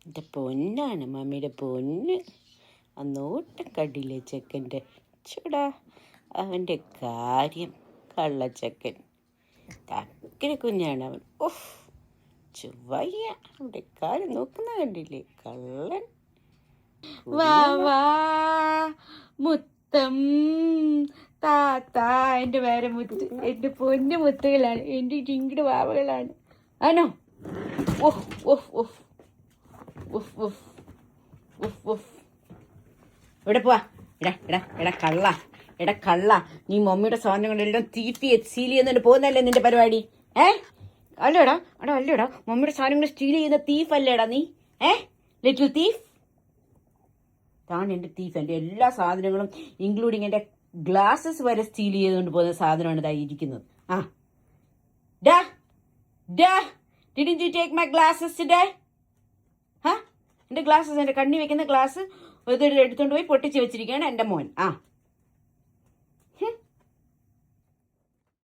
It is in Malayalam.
എൻ്റെ പൊന്നാണ് മമ്മിയുടെ പൊന്ന്. അന്നോട്ടം കണ്ടില്ലേ ചെക്കൻ്റെ ചൂടാ അവൻ്റെ കാര്യം. കള്ളച്ചക്കൻ തക്കര കുഞ്ഞാണ് അവൻ. ഓഹ് ചുവയ്യ അവൻ്റെ കാര്യം നോക്കുന്ന കണ്ടില്ലേ കള്ളൻ. വാ വാ മുത്തം താത്ത. എൻ്റെ പേരെ മുത്ത്, എൻ്റെ പൊന്നു മുത്തുകളാണ്, എൻ്റെ ചിങ്കിട് വാവകളാണ്. ആണോ? ഓഹ് ഓഹ് ഓഹ് ഉഫ് ഉഫ് ഉഫ് ഉഫ്. എവിടെ പോവാ? എടാ കള്ള, നീ മമ്മിയുടെ സാധനങ്ങളെല്ലാം തീറ്റി സീൽ ചെയ്യുന്നുണ്ട് പോകുന്നല്ലേ നിന്റെ പരിപാടി? അല്ലേടാ മമ്മിയുടെ സാധനങ്ങൾ സ്റ്റീൽ ചെയ്യുന്ന തീഫ് അല്ലേടാ നീ? Little thief. താൻ എൻ്റെ തീഫ്. എൻ്റെ എല്ലാ സാധനങ്ങളും ഇൻക്ലൂഡിങ് എൻ്റെ ഗ്ലാസസ് വരെ സ്റ്റീൽ ചെയ്തുകൊണ്ട് പോകുന്ന സാധനമാണ് ഇതായി ഇരിക്കുന്നത്. Didn't you take my glasses today? എൻ്റെ ഗ്ലാസ്സസ്, എൻ്റെ കണ്ണി വെക്കുന്ന ഗ്ലാസ് എടുത്തുകൊണ്ട് പോയി പൊട്ടിച്ച് വെച്ചിരിക്കുകയാണ് എൻ്റെ മോൻ.